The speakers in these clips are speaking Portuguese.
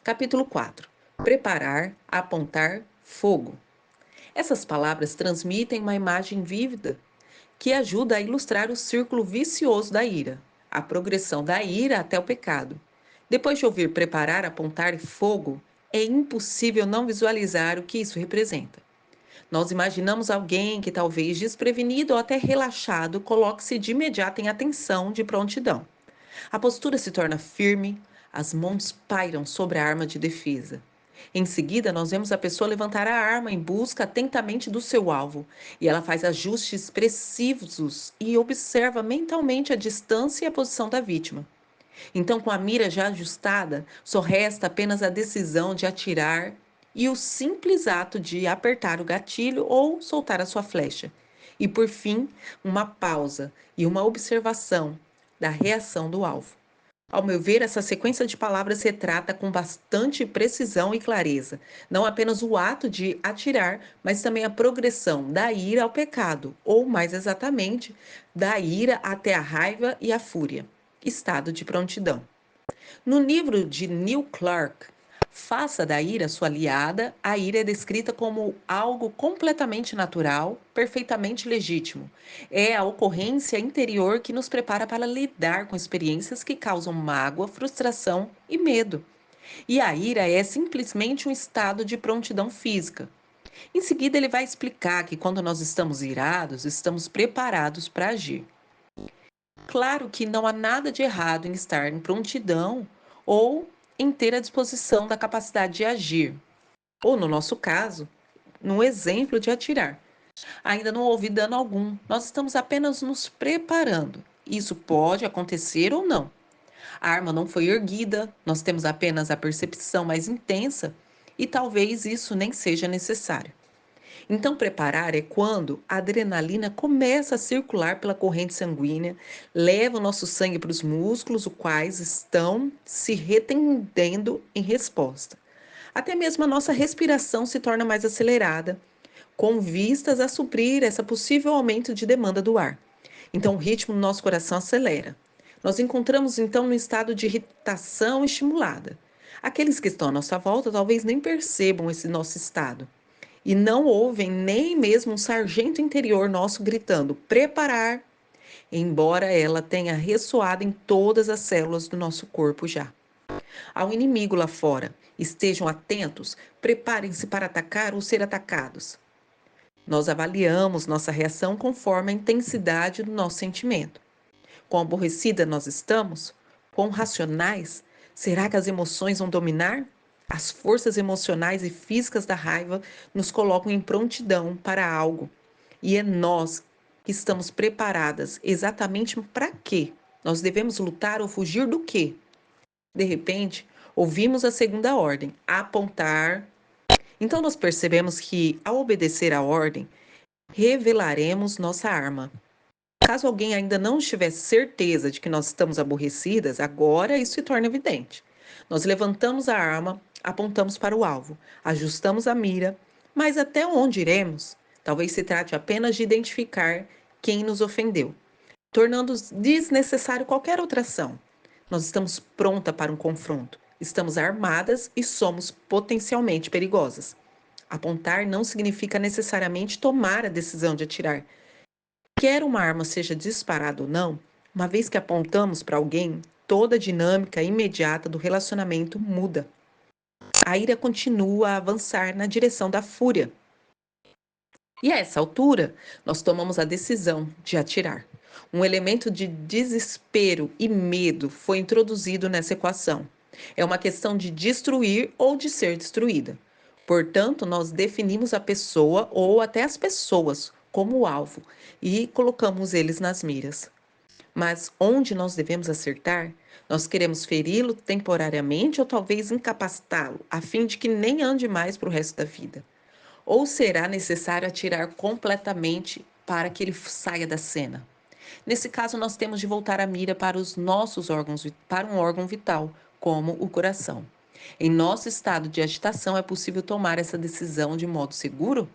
Capítulo 4. Preparar, apontar, fogo. Essas palavras transmitem uma imagem vívida que ajuda a ilustrar o círculo vicioso da ira, a progressão da ira até o pecado. Depois de ouvir preparar, apontar e fogo, é impossível não visualizar o que isso representa. Nós imaginamos alguém que, talvez desprevenido ou até relaxado, coloque-se de imediato em atenção de prontidão. A postura se torna firme, as mãos pairam sobre a arma de defesa. Em seguida, nós vemos a pessoa levantar a arma em busca atentamente do seu alvo, e ela faz ajustes precisos e observa mentalmente a distância e a posição da vítima. Então, com a mira já ajustada, só resta apenas a decisão de atirar e o simples ato de apertar o gatilho ou soltar a sua flecha. E, por fim, uma pausa e uma observação da reação do alvo. Ao meu ver, essa sequência de palavras retrata com bastante precisão e clareza, não apenas o ato de atirar, mas também a progressão da ira ao pecado, ou mais exatamente, da ira até a raiva e a fúria. Estado de prontidão. No livro de Neil Clark, Faça da ira sua aliada, a ira é descrita como algo completamente natural, perfeitamente legítimo. É a ocorrência interior que nos prepara para lidar com experiências que causam mágoa, frustração e medo. E a ira é simplesmente um estado de prontidão física. Em seguida, ele vai explicar que quando nós estamos irados, estamos preparados para agir. Claro que não há nada de errado em estar em prontidão ou em ter a disposição da capacidade de agir, ou no nosso caso, no exemplo de atirar. Ainda não houve dano algum, nós estamos apenas nos preparando. Isso pode acontecer ou não. A arma não foi erguida, nós temos apenas a percepção mais intensa e talvez isso nem seja necessário. Então, preparar é quando a adrenalina começa a circular pela corrente sanguínea, leva o nosso sangue para os músculos, os quais estão se retendendo em resposta. Até mesmo a nossa respiração se torna mais acelerada, com vistas a suprir esse possível aumento de demanda do ar. Então, o ritmo do nosso coração acelera. Nós encontramos então no estado de irritação estimulada. Aqueles que estão à nossa volta talvez nem percebam esse nosso estado e não ouvem nem mesmo um sargento interior nosso gritando: preparar, embora ela tenha ressoado em todas as células do nosso corpo já. Há um inimigo lá fora. Estejam atentos, preparem-se para atacar ou ser atacados. Nós avaliamos nossa reação conforme a intensidade do nosso sentimento. Quão aborrecida nós estamos? Quão racionais? Será que as emoções vão dominar? As forças emocionais e físicas da raiva nos colocam em prontidão para algo. E é nós que estamos preparadas exatamente para quê? Nós devemos lutar ou fugir do quê? De repente, ouvimos a segunda ordem, apontar. Então nós percebemos que, ao obedecer à ordem, revelaremos nossa arma. Caso alguém ainda não tivesse certeza de que nós estamos aborrecidas, agora isso se torna evidente. Nós levantamos a arma, apontamos para o alvo, ajustamos a mira, mas até onde iremos? Talvez se trate apenas de identificar quem nos ofendeu, tornando desnecessário qualquer outra ação. Nós estamos pronta para um confronto, estamos armadas e somos potencialmente perigosas. Apontar não significa necessariamente tomar a decisão de atirar. Quer uma arma seja disparada ou não, uma vez que apontamos para alguém, toda a dinâmica imediata do relacionamento muda. A ira continua a avançar na direção da fúria. E a essa altura, nós tomamos a decisão de atirar. Um elemento de desespero e medo foi introduzido nessa equação. É uma questão de destruir ou de ser destruída. Portanto, nós definimos a pessoa ou até as pessoas como alvo e colocamos eles nas miras. Mas onde nós devemos acertar? Nós queremos feri-lo temporariamente ou talvez incapacitá-lo, a fim de que nem ande mais para o resto da vida. Ou será necessário atirar completamente para que ele saia da cena? Nesse caso, nós temos de voltar a mira para os nossos órgãos, para um órgão vital, como o coração. Em nosso estado de agitação, é possível tomar essa decisão de modo seguro?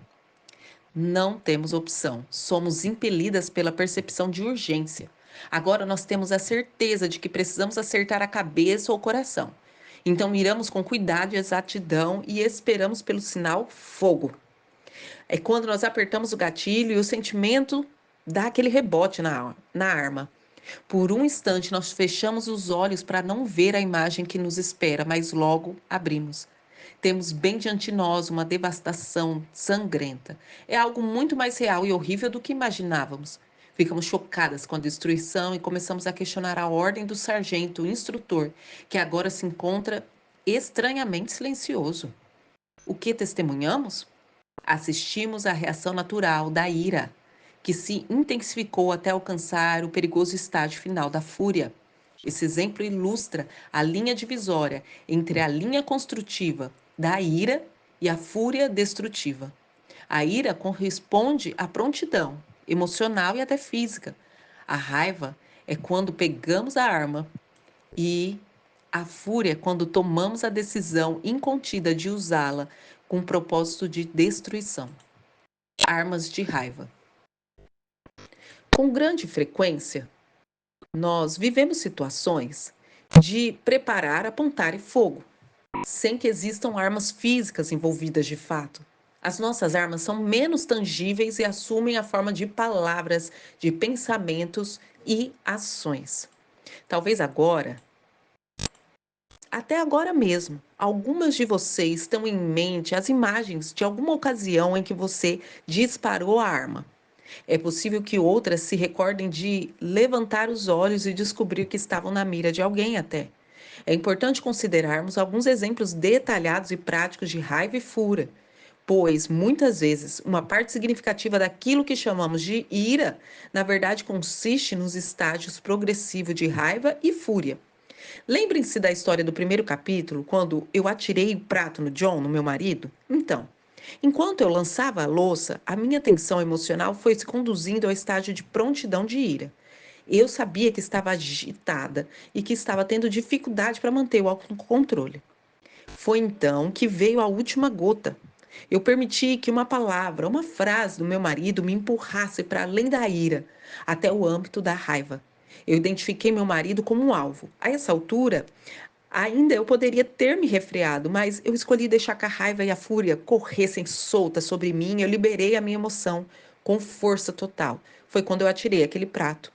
Não temos opção. Somos impelidas pela percepção de urgência. Agora nós temos a certeza de que precisamos acertar a cabeça ou o coração. Então miramos com cuidado e exatidão e esperamos pelo sinal fogo. É quando nós apertamos o gatilho e o sentimento dá aquele rebote na arma. Por um instante, nós fechamos os olhos para não ver a imagem que nos espera, mas logo abrimos. Temos bem diante de nós uma devastação sangrenta. É algo muito mais real e horrível do que imaginávamos. Ficamos chocadas com a destruição e começamos a questionar a ordem do sargento, o instrutor, que agora se encontra estranhamente silencioso. O que testemunhamos? Assistimos à reação natural da ira, que se intensificou até alcançar o perigoso estágio final da fúria. Esse exemplo ilustra a linha divisória entre a linha construtiva da ira e a fúria destrutiva. A ira corresponde à prontidão emocional e até física. A raiva é quando pegamos a arma e a fúria é quando tomamos a decisão incontida de usá-la com o propósito de destruição. Armas de raiva. Com grande frequência, nós vivemos situações de preparar, apontar e fogo, sem que existam armas físicas envolvidas de fato. As nossas armas são menos tangíveis e assumem a forma de palavras, de pensamentos e ações. Talvez até agora mesmo, algumas de vocês estão em mente as imagens de alguma ocasião em que você disparou a arma. É possível que outras se recordem de levantar os olhos e descobrir que estavam na mira de alguém até. É importante considerarmos alguns exemplos detalhados e práticos de raiva e fúria, pois muitas vezes uma parte significativa daquilo que chamamos de ira, na verdade, consiste nos estágios progressivos de raiva e fúria. Lembrem-se da história do primeiro capítulo, quando eu atirei o prato no John, no meu marido? Então, enquanto eu lançava a louça, a minha tensão emocional foi se conduzindo ao estágio de prontidão de ira. Eu sabia que estava agitada e que estava tendo dificuldade para manter o autocontrole. Foi então que veio a última gota. Eu permiti que uma palavra, uma frase do meu marido me empurrasse para além da ira, até o âmbito da raiva. Eu identifiquei meu marido como um alvo. A essa altura, ainda eu poderia ter me refreado, mas eu escolhi deixar que a raiva e a fúria corressem soltas sobre mim. Eu liberei a minha emoção com força total. Foi quando eu atirei aquele prato.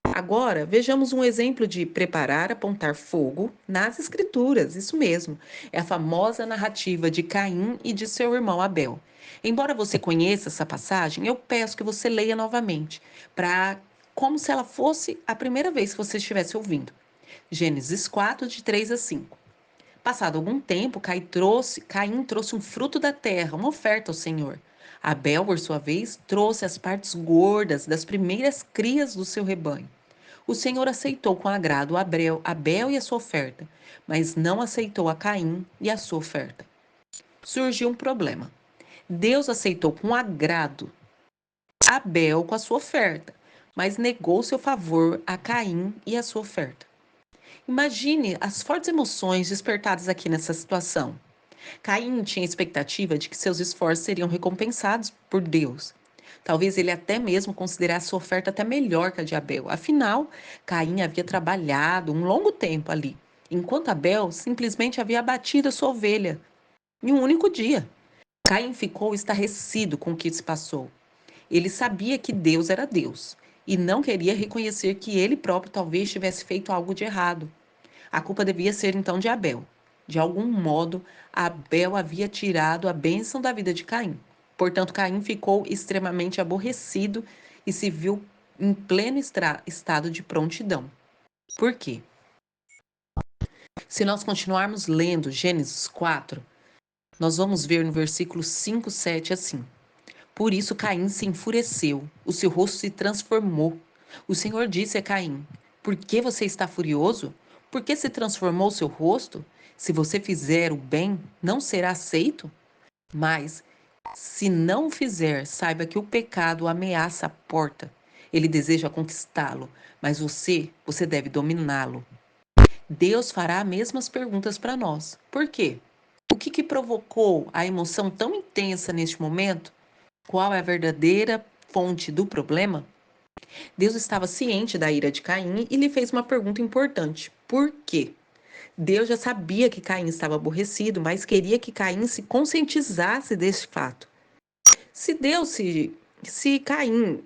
Agora, vejamos um exemplo de preparar, apontar fogo nas Escrituras. Isso mesmo. É a famosa narrativa de Caim e de seu irmão Abel. Embora você conheça essa passagem, eu peço que você leia novamente, para como se ela fosse a primeira vez que você estivesse ouvindo. Gênesis 4, de 3 a 5. Passado algum tempo, Caim trouxe um fruto da terra, uma oferta ao Senhor. Abel, por sua vez, trouxe as partes gordas das primeiras crias do seu rebanho. O Senhor aceitou com agrado Abel e a sua oferta, mas não aceitou a Caim e a sua oferta. Surgiu um problema. Deus aceitou com agrado Abel com a sua oferta, mas negou seu favor a Caim e a sua oferta. Imagine as fortes emoções despertadas aqui nessa situação. Caim tinha a expectativa de que seus esforços seriam recompensados por Deus. Talvez ele até mesmo considerasse sua oferta até melhor que a de Abel. Afinal, Caim havia trabalhado um longo tempo ali, enquanto Abel simplesmente havia abatido a sua ovelha em um único dia. Caim ficou estarrecido com o que se passou. Ele sabia que Deus era Deus e não queria reconhecer que ele próprio talvez tivesse feito algo de errado. A culpa devia ser então de Abel. De algum modo, Abel havia tirado a bênção da vida de Caim. Portanto, Caim ficou extremamente aborrecido e se viu em pleno estado de prontidão. Por quê? Se nós continuarmos lendo Gênesis 4, nós vamos ver no versículo 5, 7 assim. Por isso Caim se enfureceu, o seu rosto se transformou. O Senhor disse a Caim: Por que você está furioso? Por que se transformou o seu rosto? Se você fizer o bem, não será aceito? Mas, se não o fizer, saiba que o pecado ameaça a porta. Ele deseja conquistá-lo, mas você deve dominá-lo. Deus fará as mesmas perguntas para nós. Por quê? O que provocou a emoção tão intensa neste momento? Qual é a verdadeira fonte do problema? Deus estava ciente da ira de Caim e lhe fez uma pergunta importante: por quê? Deus já sabia que Caim estava aborrecido, mas queria que Caim se conscientizasse desse fato. Se Deus, se Caim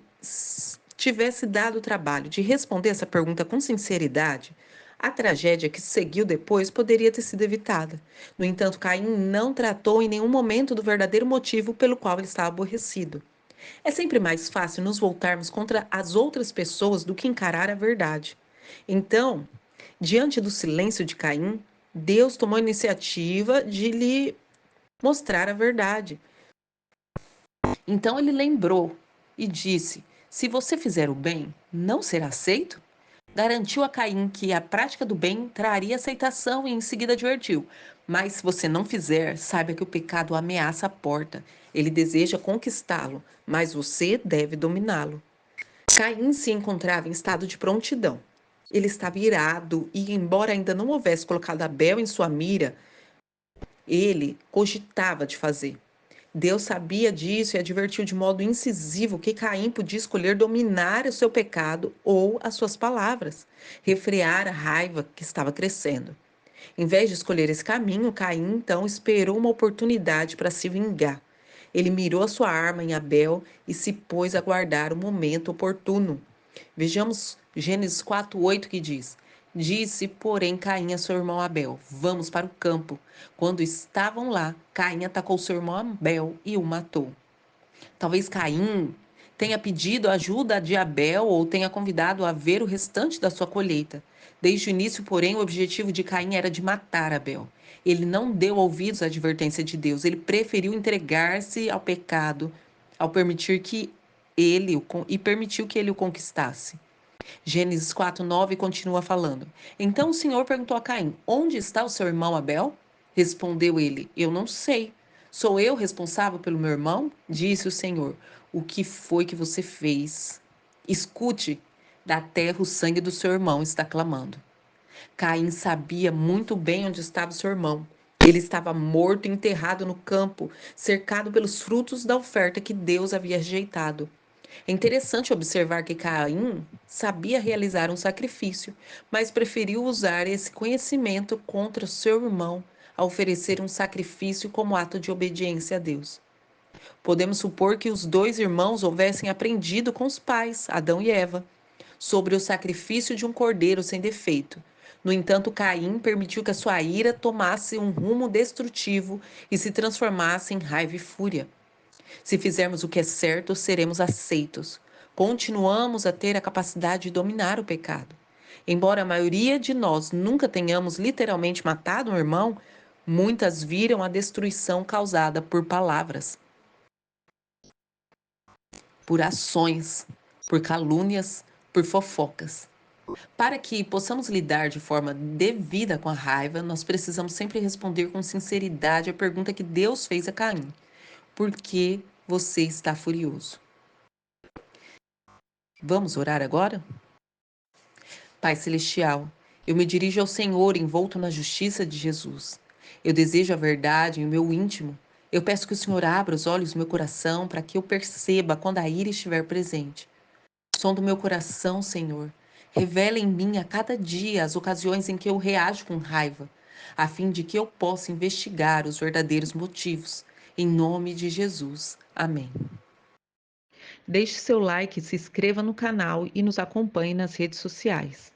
tivesse dado o trabalho de responder essa pergunta com sinceridade, a tragédia que seguiu depois poderia ter sido evitada. No entanto, Caim não tratou em nenhum momento do verdadeiro motivo pelo qual ele estava aborrecido. É sempre mais fácil nos voltarmos contra as outras pessoas do que encarar a verdade. Então, diante do silêncio de Caim, Deus tomou a iniciativa de lhe mostrar a verdade. Então ele lembrou e disse: Se você fizer o bem, não será aceito? Garantiu a Caim que a prática do bem traria aceitação e em seguida advertiu: Mas se você não fizer, saiba que o pecado ameaça a porta. Ele deseja conquistá-lo, mas você deve dominá-lo. Caim se encontrava em estado de prontidão. Ele estava irado e, embora ainda não houvesse colocado Abel em sua mira, ele cogitava de fazer. Deus sabia disso e advertiu de modo incisivo que Caim podia escolher dominar o seu pecado ou as suas palavras, refrear a raiva que estava crescendo. Em vez de escolher esse caminho, Caim então esperou uma oportunidade para se vingar. Ele mirou a sua arma em Abel e se pôs a guardar o momento oportuno. Vejamos Gênesis 4:8 que diz: Disse, porém, Caim a seu irmão Abel: Vamos para o campo. Quando estavam lá, Caim atacou seu irmão Abel e o matou. Talvez Caim tenha pedido ajuda de Abel ou tenha convidado a ver o restante da sua colheita. Desde o início, porém, o objetivo de Caim era de matar Abel. Ele não deu ouvidos à advertência de Deus, ele preferiu entregar-se ao pecado ao permitir que permitiu que ele o conquistasse. Gênesis 4:9 continua falando. Então o Senhor perguntou a Caim: Onde está o seu irmão Abel? Respondeu ele: Eu não sei. Sou eu responsável pelo meu irmão? Disse o Senhor: O que foi que você fez? Escute, da terra o sangue do seu irmão está clamando. Caim sabia muito bem onde estava seu irmão. Ele estava morto e enterrado no campo, cercado pelos frutos da oferta que Deus havia rejeitado. É interessante observar que Caim sabia realizar um sacrifício, mas preferiu usar esse conhecimento contra seu irmão a oferecer um sacrifício como ato de obediência a Deus. Podemos supor que os dois irmãos houvessem aprendido com os pais, Adão e Eva, sobre o sacrifício de um cordeiro sem defeito. No entanto, Caim permitiu que a sua ira tomasse um rumo destrutivo e se transformasse em raiva e fúria. Se fizermos o que é certo, seremos aceitos. Continuamos a ter a capacidade de dominar o pecado. Embora a maioria de nós nunca tenhamos literalmente matado um irmão, muitas viram a destruição causada por palavras, por ações, por calúnias, por fofocas. Para que possamos lidar de forma devida com a raiva, nós precisamos sempre responder com sinceridade a pergunta que Deus fez a Caim: Por que você está furioso? Vamos orar agora? Pai Celestial, eu me dirijo ao Senhor envolto na justiça de Jesus. Eu desejo a verdade em meu íntimo. Eu peço que o Senhor abra os olhos do meu coração para que eu perceba quando a ira estiver presente. Som do meu coração, Senhor. Revela em mim a cada dia as ocasiões em que eu reajo com raiva, a fim de que eu possa investigar os verdadeiros motivos. Em nome de Jesus. Amém. Deixe seu like, se inscreva no canal e nos acompanhe nas redes sociais.